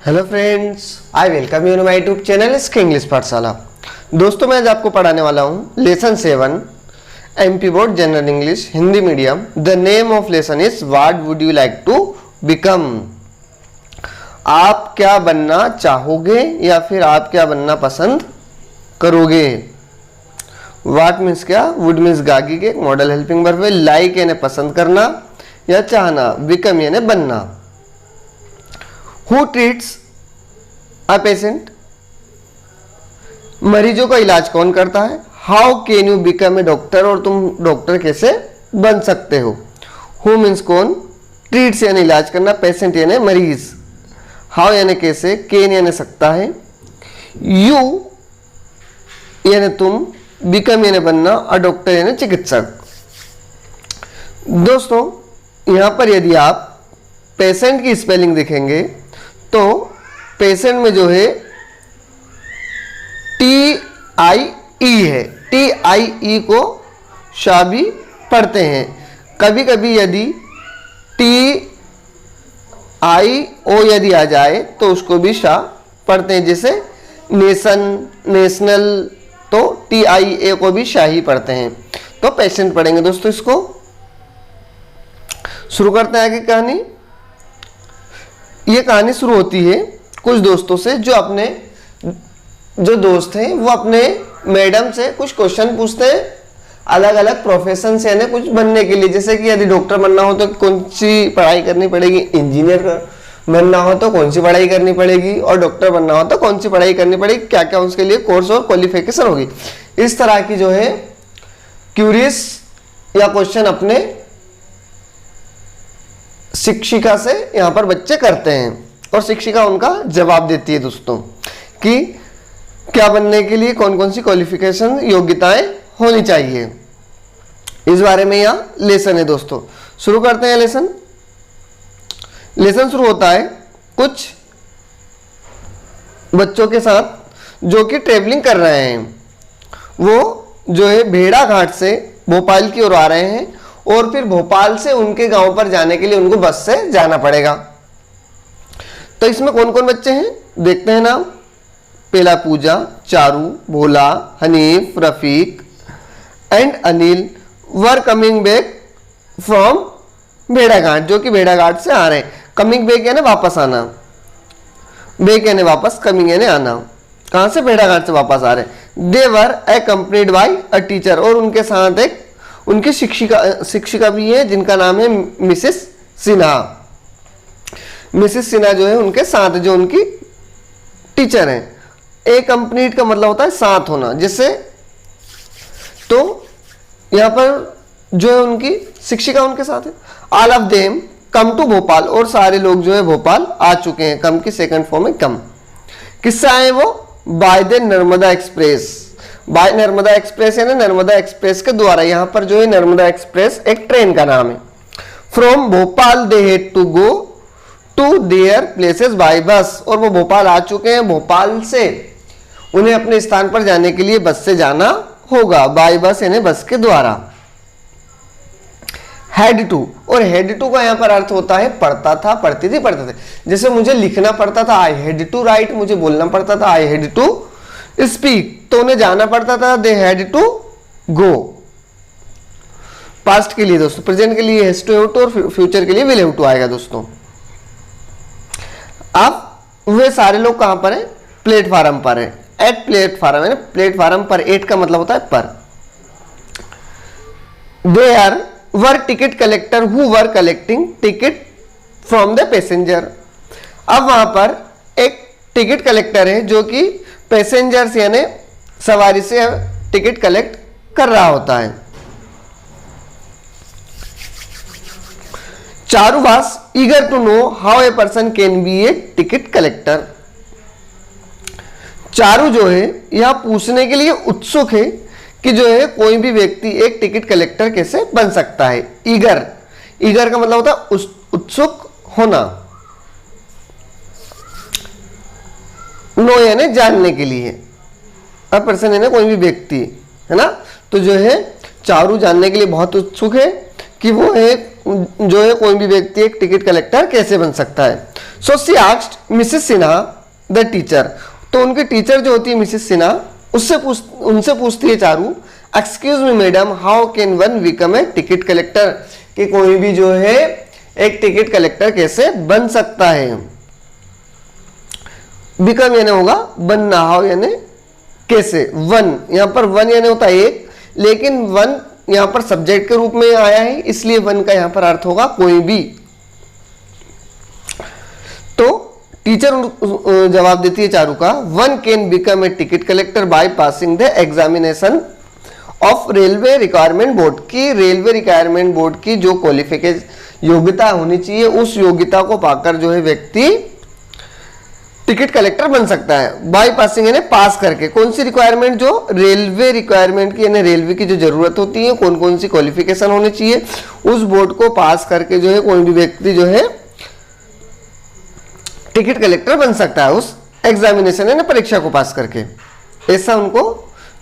Hello friends, I welcome you to my YouTube channel इसके English Pathshala. दोस्तों, मैं आज आपको पढ़ाने वाला हूँ lesson 7 MP board general English Hindi medium. The name of lesson is what would you like to become. आप क्या बनना चाहोगे या फिर आप क्या बनना पसंद करोगे। व्हाट मीन्स क्या, वुड मीन्स गागी के मॉडल हेल्पिंग वर्ब है। लाइक यानी पसंद करना या चाहना, बिकम यानी बनना। Who treats a patient? मरीजों का इलाज कौन करता है। How can you become a doctor? और तुम डॉक्टर कैसे बन सकते हो। Who means कौन, treats यानी इलाज करना, patient यानी मरीज, how यानी कैसे, can यानी सकता है, you यानी तुम, become यानी बनना, और डॉक्टर यानी चिकित्सक। दोस्तों, यहां पर यदि आप पेशेंट की स्पेलिंग देखेंगे तो पेशेंट में जो है TIE है। TIE को शाह भी पढ़ते हैं। कभी कभी यदि TIO यदि आ जाए तो उसको भी शाह पढ़ते हैं, जैसे नेशन, नेशनल, तो TIA को भी शाह ही पढ़ते हैं। तो पेशेंट पढ़ेंगे दोस्तों। इसको शुरू करते हैं आगे कहानी। ये कहानी शुरू होती है कुछ दोस्तों से, जो दोस्त हैं वो अपने मैडम से कुछ क्वेश्चन पूछते हैं अलग अलग प्रोफेशन से, यानी कुछ बनने के लिए। जैसे कि यदि डॉक्टर बनना हो तो कौन सी पढ़ाई करनी पड़ेगी, इंजीनियर बनना हो तो कौन सी पढ़ाई करनी पड़ेगी, और डॉक्टर बनना हो तो कौन सी पढ़ाई करनी पड़ेगी, क्या क्या उसके लिए कोर्स और क्वालिफिकेशन होगी। इस तरह की जो है क्यूरियस या क्वेश्चन अपने शिक्षिका से यहाँ पर बच्चे करते हैं, और शिक्षिका उनका जवाब देती है दोस्तों कि क्या बनने के लिए कौन कौन सी क्वालिफिकेशन, योग्यताएं होनी चाहिए। इस बारे में यहाँ लेसन है दोस्तों। शुरू करते हैं लेसन। लेसन शुरू होता है कुछ बच्चों के साथ जो कि ट्रेवलिंग कर रहे हैं। वो जो है भेड़ा घाट से भोपाल की ओर आ रहे हैं, और फिर भोपाल से उनके गांव पर जाने के लिए उनको बस से जाना पड़ेगा। तो इसमें कौन कौन बच्चे हैं देखते हैं नाम। पहला Pooja, Charu, Bhola, Hanif, Rafiq and Anil were coming back from भेड़ाघाट, जो कि भेड़ाघाट से आ रहे हैं। कमिंग बैक यानी वापस आना, बैक यानी वापस, कमिंग यानी आना। कहां से, भेड़ाघाट से वापस आ रहे हैं। दे वर अकम्पनीड बाय अ टीचर, और उनके साथ एक उनकी शिक्षिका भी है जिनका नाम है मिसेस सिन्हा। मिसेस सिन्हा जो है उनके साथ, जो उनकी टीचर हैं। ए कंप्लीट का मतलब होता है साथ होना, जिससे तो यहां पर जो है उनकी शिक्षिका उनके साथ है। All of them come to Bhopal, और सारे लोग जो है भोपाल आ चुके हैं। कम की सेकंड फॉर्म है कम। किससे आए वो, by the Narmada express. By Narmada express यानी नर्मदा एक्सप्रेस के द्वारा। यहां पर जो है नर्मदा एक्सप्रेस एक ट्रेन का नाम है। From Bhopal they had to go to their places by bus, और वो भोपाल आ चुके हैं। भोपाल से उन्हें अपने स्थान पर जाने के लिए बस से जाना होगा, बाय बस यानी बस के द्वारा। हैड टू, और हैड टू का यहां पर अर्थ होता है पढ़ता था, पढ़ती थी, पढ़ते थे। जैसे मुझे लिखना पड़ता था, आई हैड टू राइट, मुझे बोलना पड़ता था, आई हैड टू स्पीक, तो उन्हें जाना पड़ता था, they had to go. Past के लिए दोस्तों, प्रेजेंट के लिए हैज टू, हैव टू, और फ्यूचर के लिए विल हैव टू आएगा दोस्तों। अब वे सारे लोग कहां पर हैं, प्लेटफार्म पर है। एट प्लेटफार्म है ना, प्लेटफार्म पर, एट का मतलब होता है पर। They are were ticket collector who were collecting ticket from the passenger. अब वहां पर एक टिकट कलेक्टर है जो कि पैसेंजर्स यानी सवारी से टिकट कलेक्ट कर रहा होता है। Charu was eager to know how a person can be a ticket collector. Charu जो है यह पूछने के लिए उत्सुक है कि जो है कोई भी व्यक्ति एक टिकट कलेक्टर कैसे बन सकता है। ईगर, ईगर का मतलब होता है उत्सुक होना। नो यानी जानने के लिए, अ पर्सन यानी कोई भी व्यक्ति, है ना। तो जो है चारू जानने के लिए बहुत उत्सुक है कि वो एक जो है कोई भी व्यक्ति एक टिकट कलेक्टर कैसे बन सकता है। So she asked Mrs Sinha the teacher, तो उनकी टीचर जो होती है मिसेस सिन्हा उनसे पूछती है Charu, excuse me madam, how can one become a ticket collector, कि कोई भी जो है एक टिकट कलेक्टर कैसे बन सकता है। बिकम यानी होगा बनना, हाउ यानी कैसे, वन यहां पर वन यानी होता है एक, लेकिन वन यहां पर सब्जेक्ट के रूप में आया है, इसलिए वन का यहां पर अर्थ होगा कोई भी। तो टीचर जवाब देती है चारू का, one can become a ticket collector by passing the examination of railway requirement board, की रेलवे रिक्वायरमेंट बोर्ड की जो क्वालिफिकेशन योग्यता होनी चाहिए उस योग्यता को पाकर जो है व्यक्ति टिकट कलेक्टर बन सकता है। बाई पासिंग यानी पास करके, कौन सी रिक्वायरमेंट, जो रेलवे रिक्वायरमेंट की यानी रेलवे की जो जरूरत होती है, कौन कौन सी क्वालिफिकेशन होनी चाहिए उस बोर्ड को पास करके जो है कोई भी व्यक्ति जो है टिकट कलेक्टर बन सकता है उस एग्जामिनेशन यानी परीक्षा को पास करके। ऐसा उनको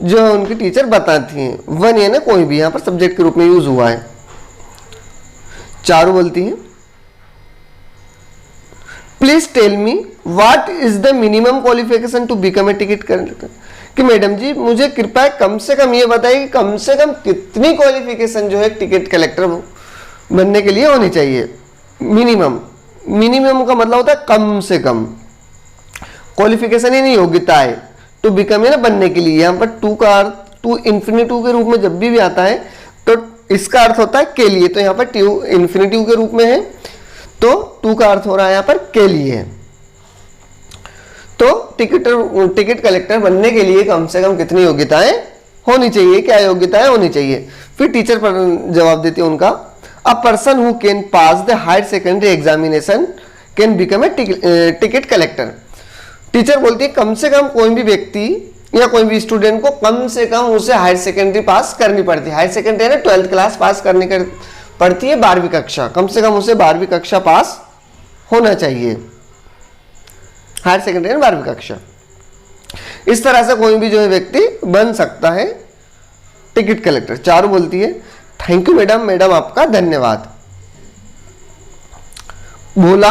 जो उनकी टीचर बताती हैं। वन यानी कोई भी, यहां पर सब्जेक्ट के रूप में यूज हुआ है। चारू बोलती है, please tell me what is the minimum qualification to become a ticket collector, कि मैडम जी मुझे कृपया कम से कम ये बताइए कि कम से कम कितनी क्वालिफिकेशन जो है टिकट कलेक्टर बनने के लिए होनी चाहिए। मिनिमम, मिनिमम का मतलब होता है कम से कम, क्वालिफिकेशन यानी योग्यता है, टू बिकम है ना बनने के लिए। यहां पर टू का अर्थ टू इन्फिनिटिव के रूप में जब भी आता है तो इसका अर्थ होता है के लिए, तो यहां पर टू इन्फिनिटिव के रूप में है तो टू का अर्थ हो रहा है यहां पर के लिए। तो टिकट कलेक्टर बनने के लिए कम से कम कितनी योग्यताएं होनी चाहिए, क्या योग्यताएं होनी चाहिए। फिर टीचर पर जवाब देती है उनका, a person who can pass the higher secondary examination can become a ticket collector. Teacher बोलती है कम से कम कोई भी व्यक्ति या कोई भी स्टूडेंट को कम से कम उसे हायर सेकेंडरी पास करनी पड़ती है। हायर सेकेंडरी है ना 12th क्लास पास करने पड़ती है, 12वीं कक्षा, कम से कम उसे 12वीं कक्षा पास होना चाहिए। हायर सेकेंडरी 12वीं कक्षा। इस तरह से कोई भी जो है व्यक्ति बन सकता है टिकट कलेक्टर। चारू बोलती है, थैंक यू मैडम, मैडम आपका धन्यवाद। भोला,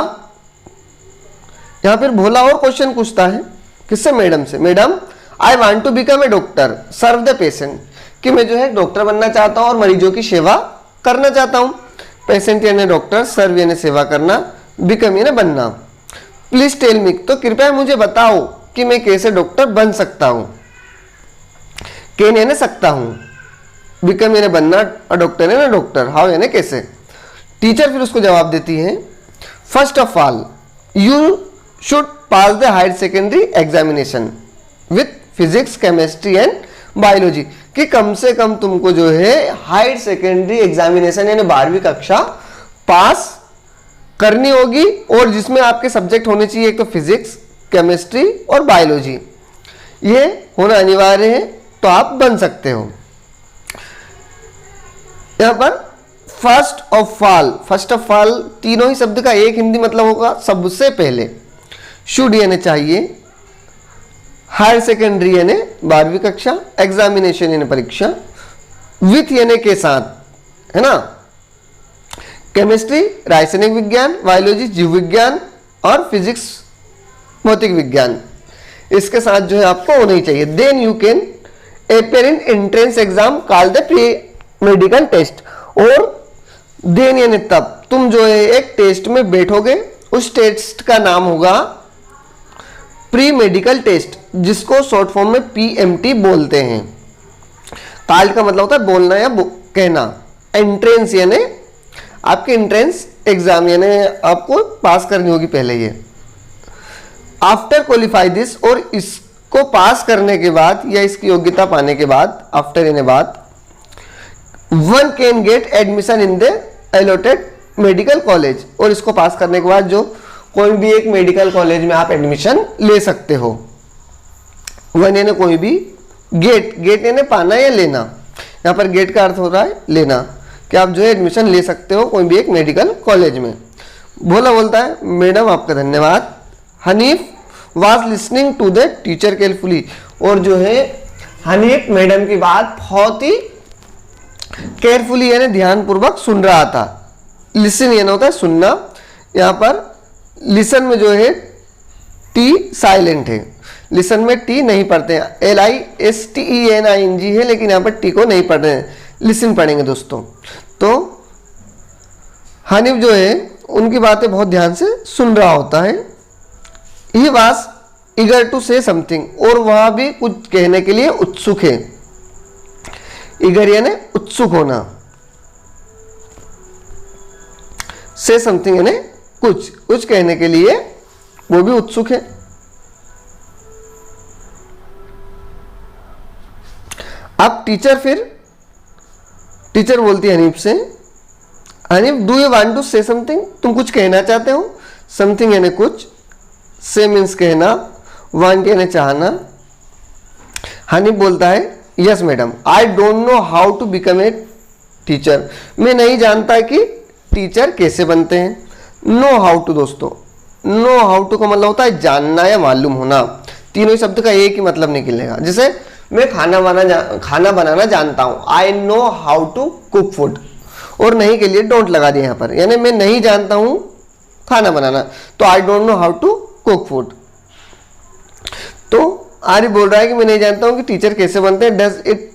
यहां फिर भोला और क्वेश्चन पूछता है, किससे, मैडम से, madam I want to become a doctor serve the patient, कि मैं जो है डॉक्टर बनना चाहता हूं और मरीजों की सेवा करना चाहता हूं। पेशेंट यानी डॉक्टर, सर्व यानी सेवा करना, बिकम यानी बनना। प्लीज टेल मी, तो कृपया मुझे बताओ कि मैं कैसे डॉक्टर बन सकता हूं। कैन यानी सकता हूं, बिकम यानी बनना और डॉक्टर यानी डॉक्टर, हाउ यानी कैसे। टीचर फिर उसको जवाब देती है, first of all you should pass the higher secondary examination with physics, chemistry and biology, कि कम से कम तुमको जो है हायर सेकेंडरी एग्जामिनेशन यानी 12वीं कक्षा पास करनी होगी, और जिसमें आपके सब्जेक्ट होने चाहिए एक तो फिजिक्स, केमिस्ट्री और बायोलॉजी, ये होना अनिवार्य है, तो आप बन सकते हो। यहां पर फर्स्ट ऑफ ऑल तीनों ही शब्द का एक हिंदी मतलब होगा सबसे पहले। शुड यानी चाहिए, हायर सेकेंडरी यानी 12वीं कक्षा, एग्जामिनेशन यानी परीक्षा, विथ यानी के साथ, है ना, केमिस्ट्री रासायनिक विज्ञान, बायोलॉजी जीव विज्ञान और फिजिक्स भौतिक विज्ञान, इसके साथ जो है आपको होना ही चाहिए। Then you can appear in entrance exam called the pre medical test, और देन यानी तब तुम जो है एक टेस्ट में बैठोगे, उस टेस्ट का नाम होगा प्री मेडिकल टेस्ट, जिसको शॉर्ट फॉर्म में पीएमटी बोलते हैं। कॉल्ड का मतलब होता है बोलना या कहना। एंट्रेंस यानी आपके एंट्रेंस एग्जाम यानी आपको पास करनी होगी पहले ये। आफ्टर क्वालिफाई दिस, और इसको पास करने के बाद या इसकी योग्यता पाने के बाद, आफ्टर यानी बाद, one can get admission in the allotted medical college, और इसको पास करने के बाद जो कोई भी एक मेडिकल कॉलेज में आप एडमिशन ले सकते हो। वन यानी कोई भी, गेट यानी पाना या लेना, यहाँ पर गेट का अर्थ हो रहा है लेना, कि आप जो है एडमिशन ले सकते हो कोई भी एक मेडिकल कॉलेज में। भोला बोलता है, मैडम आपका धन्यवाद। Hanif was listening to the teacher carefully, और जो है हनीफ मैडम की बात बहुत ही केयरफुली यानी ध्यानपूर्वक सुन रहा था। लिसन यानी होता है सुनना, यहाँ पर लिसन में जो है टी साइलेंट है, लिसन में टी नहीं पढ़ते हैं, LISTENING है, लेकिन यहाँ पर टी को नहीं पढ़ रहे हैं, लिसन पढ़ेंगे दोस्तों। तो हनीफ जो है उनकी बातें बहुत ध्यान से सुन रहा होता है। He was eager to say something, और वह भी कुछ कहने के लिए उत्सुक है। ईगर यानी उत्सुक होना, से समथिंग यानी कुछ कहने के लिए वो भी उत्सुक है। अब टीचर बोलती है हनीफ से, Hanif do you want to say something, तुम कुछ कहना चाहते हो? समथिंग यानी कुछ, से मीन्स कहना, वांट यानी चाहना। हनीफ बोलता है yes madam, I don't know how to become a teacher, मैं नहीं जानता कि टीचर कैसे बनते हैं। नो हाउ टू दोस्तों, नो हाउ टू का मतलब होता है जानना या मालूम होना, तीनों ही शब्द का एक ही मतलब निकलेगा। जैसे मैं खाना बनाना जानता हूं, I know how to cook food, और नहीं के लिए डोंट लगा दिया यहाँ पर, यानी मैं नहीं जानता हूं खाना बनाना, तो I don't know how to cook food. तो आर्य बोल रहा है कि मैं नहीं जानता हूं कि टीचर कैसे बनते हैं। Does it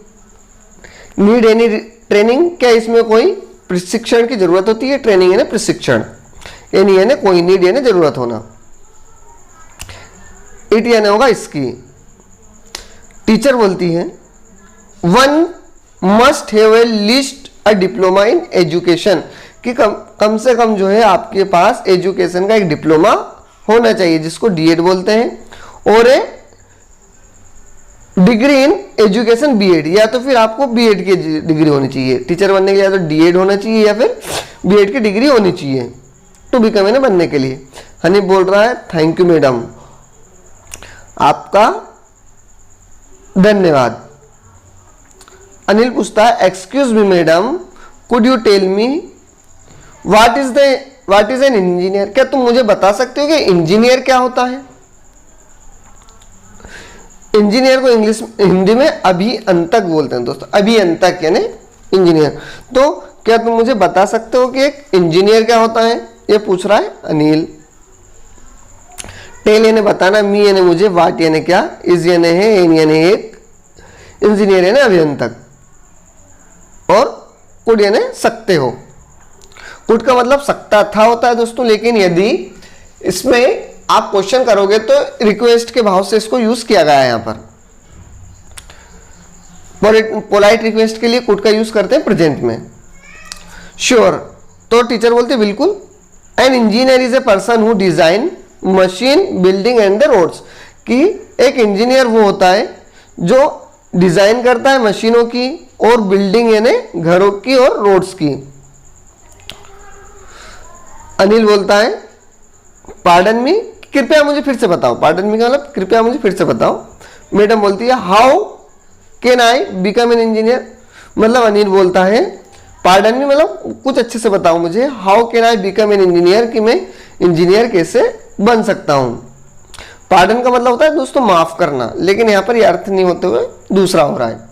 need any training, क्या इसमें कोई प्रशिक्षण की जरूरत होती है? ट्रेनिंग है ना प्रशिक्षण, एनी है ना कोई, नीड है ना जरूरत होना, इट यानी होगा इसकी। टीचर बोलती है one must have a list a diploma in education, कि कम से कम जो है आपके पास एजुकेशन का एक डिप्लोमा होना चाहिए, जिसको डीएड बोलते हैं, और ए डिग्री इन एजुकेशन बीएड, या तो फिर आपको बीएड की डिग्री होनी चाहिए टीचर बनने के लिए, या तो डीएड होना चाहिए या फिर बीएड की डिग्री होनी चाहिए टू बिकम एन बनने के लिए। हनी बोल रहा है थैंक यू मैडम, आपका धन्यवाद। अनिल पूछता है excuse me madam, could you tell me what is an engineer, क्या तुम मुझे बता सकते हो कि इंजीनियर क्या होता है? इंजीनियर को हिंदी में अभियंतक बोलते हैं दोस्तों, अभियंतक यानी इंजीनियर। तो क्या तुम मुझे बता सकते हो कि एक इंजीनियर क्या होता है, ये पूछ रहा है अनिल। टेल यानी बताना, मी यानी मुझे, वाट यानी क्या, इज यानी है, एन यानी एक, इंजीनियर यानी अभियंतक, और कुड यानी सकते हो। कुड का मतलब सकता था होता है दोस्तों, लेकिन यदि इसमें आप क्वेश्चन करोगे तो रिक्वेस्ट के भाव से इसको यूज किया गया है। यहां पर पोलाइट रिक्वेस्ट के लिए कुड का यूज करते हैं प्रेजेंट में। श्योर, तो टीचर बोलते बिल्कुल। An engineer is a person who design machine building and the roads, कि एक इंजीनियर वो होता है जो डिजाइन करता है मशीनों की और बिल्डिंग यानी घरों की और रोड्स की। अनिल बोलता है पार्डन मी, कृपया मुझे फिर से बताओ, पार्डन मी का मतलब कृपया मुझे फिर से बताओ। मैडम बोलती है how can I become an engineer, मतलब अनिल बोलता है पार्डन मी मतलब कुछ अच्छे से बताओ मुझे, how can I become an engineer, कि मैं इंजीनियर कैसे बन सकता हूं। पार्डन का मतलब होता है दोस्तों माफ करना, लेकिन यहां पर यह अर्थ नहीं होते हुए दूसरा हो रहा है।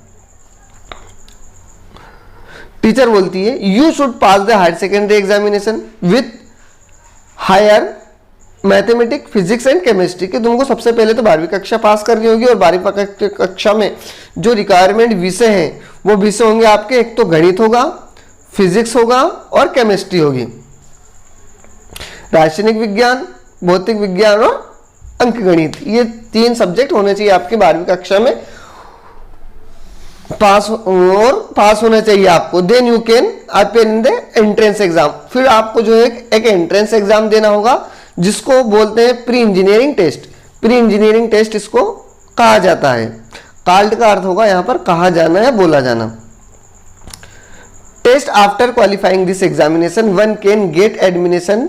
टीचर बोलती है you should pass the higher secondary examination with higher mathematics, physics and chemistry, कि तुमको सबसे पहले तो 12वीं कक्षा पास करनी होगी, और 12वीं कक्षा में जो रिक्वायरमेंट विषय हैं वो विषय होंगे आपके, एक तो गणित होगा, फिजिक्स होगा और केमिस्ट्री होगी। रासायनिक विज्ञान, भौतिक विज्ञान और अंकगणित, ये 3 सब्जेक्ट होने चाहिए आपके 12वीं कक्षा में पास होना चाहिए आपको। Then you can appear in the entrance exam, फिर आपको जो है एक एंट्रेंस एग्जाम देना होगा, जिसको बोलते हैं pre engineering test. Pre engineering test इसको कहा जाता है। कॉल्ड का अर्थ होगा यहाँ पर कहा जाना या बोला जाना। Test after qualifying this examination one can get admission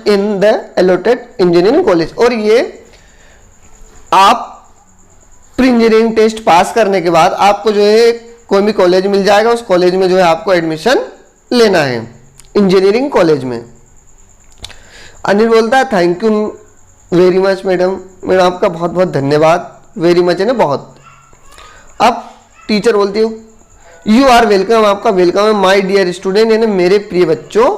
in the allotted engineering college, और ये आप प्री इंजीनियरिंग टेस्ट पास करने के बाद आपको जो है कोई भी कॉलेज मिल जाएगा, उस कॉलेज में जो है आपको एडमिशन लेना है इंजीनियरिंग कॉलेज में। अनिल बोलता है thank you very much madam, madam आपका बहुत बहुत धन्यवाद, वेरी मच है ना बहुत। अब टीचर बोलती है यू आर वेलकम, आपका वेलकम है। माई डियर स्टूडेंट यानी मेरे प्रिय बच्चों,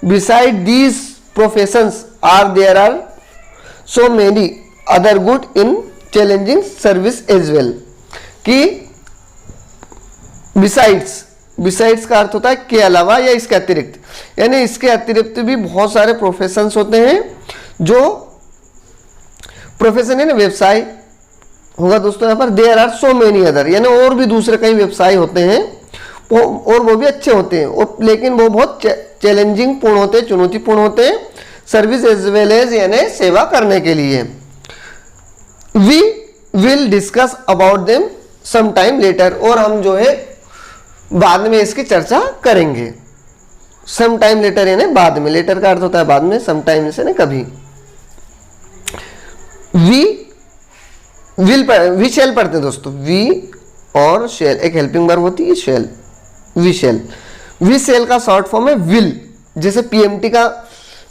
beside these professions are there are so many other good in challenging service as well. कि बिसाइड्स का अर्थ होता है के अलावा या इसके अतिरिक्त, यानी इसके अतिरिक्त भी बहुत सारे प्रोफेशंस होते हैं। जो प्रोफेशन है ना, व्यवसाय होगा दोस्तों यहाँ पर। There are so many other, यानी और भी दूसरे कई व्यवसाय होते हैं और वो भी अच्छे होते हैं, और लेकिन वो बहुत चैलेंजिंग पूर्ण होते हैं, चुनौतीपूर्ण होते हैं, सर्विस एज वेल एज यानी सेवा करने के लिए। We will discuss about them some time later, और हम जो है बाद में इसकी चर्चा करेंगे। सम टाइम लेटर यानी बाद में, लेटर का अर्थ होता है बाद में, सम टाइम से ना कभी। वी शेल पढ़ते हैं दोस्तों, वी और शेल एक हेल्पिंग वर्ब होती है, शेल, वी शेल का शॉर्ट फॉर्म है विल। जैसे पीएमटी का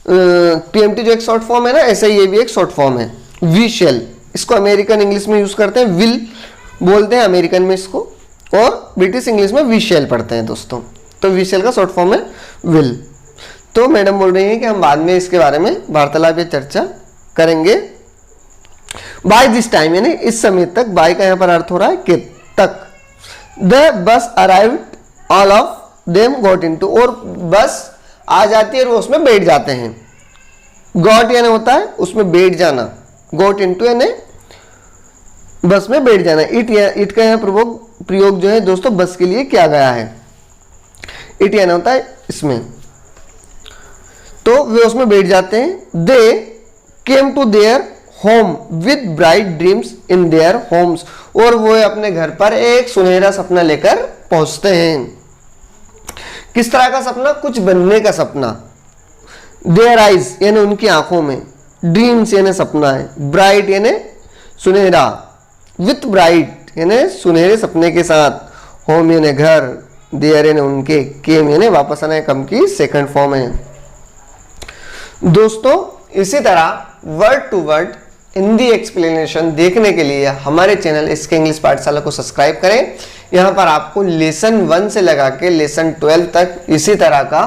पीएमटी जो एक शॉर्ट फॉर्म है ना, ऐसे ये भी एक शॉर्ट फॉर्म है, वी शेल। इसको अमेरिकन इंग्लिश में यूज करते हैं, विल बोलते हैं अमेरिकन में इसको, और ब्रिटिश इंग्लिश में वी शेल पढ़ते हैं दोस्तों। तो वी शेल का शॉर्ट फॉर्म है विल। तो मैडम बोल रही हैं कि हम बाद में इसके बारे में वार्तालाप या चर्चा करेंगे। बाय दिस टाइम यानी इस समय तक, बाय का यहां पर अर्थ हो रहा है कि तक। The bus arrived, all of them got into, और बस आ जाती है और वो उसमें बैठ जाते हैं। गॉट यानी होता है उसमें बैठ जाना, गॉट इनटू यानी बस में बैठ जाना। इट का यहाँ प्रयोग जो है दोस्तों बस के लिए किया गया है। इट यानी होता है इसमें, तो वे उसमें बैठ जाते हैं। They came to their home with bright dreams in their homes, और वो अपने घर पर एक सुनहरा सपना लेकर पहुंचते हैं। किस तरह का सपना? कुछ बनने का सपना। देयर आइज यानी उनकी आंखों में, ड्रीम्स यानी सपना है, ब्राइट यानी सुनहरा, विथ ब्राइट यानी सुनहरे सपने के साथ, होम यानी घर, देयर यानी उनके, केम यानी वापस आना, कम की सेकंड फॉर्म है। दोस्तों इसी तरह word to word Hindi explanation देखने के लिए हमारे चैनल इसके इंग्लिश पाठशाला को सब्सक्राइब करें। यहाँ पर आपको लेसन 1 से लगा के लेसन 12 तक इसी तरह का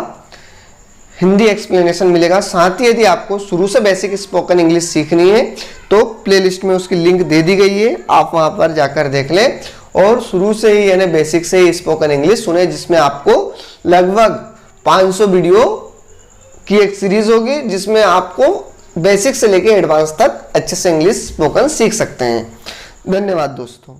हिंदी एक्सप्लेनेशन मिलेगा। साथ ही यदि आपको शुरू से बेसिक स्पोकन इंग्लिश सीखनी है तो प्लेलिस्ट में उसकी लिंक दे दी गई है, आप वहां पर जाकर देख लें और शुरू से ही यानी बेसिक से ही स्पोकन इंग्लिश सुने, जिसमें आपको लगभग 500 वीडियो की एक सीरीज होगी जिसमें आपको बेसिक से लेकर एडवांस तक अच्छे से इंग्लिश स्पोकन सीख सकते हैं। धन्यवाद दोस्तों।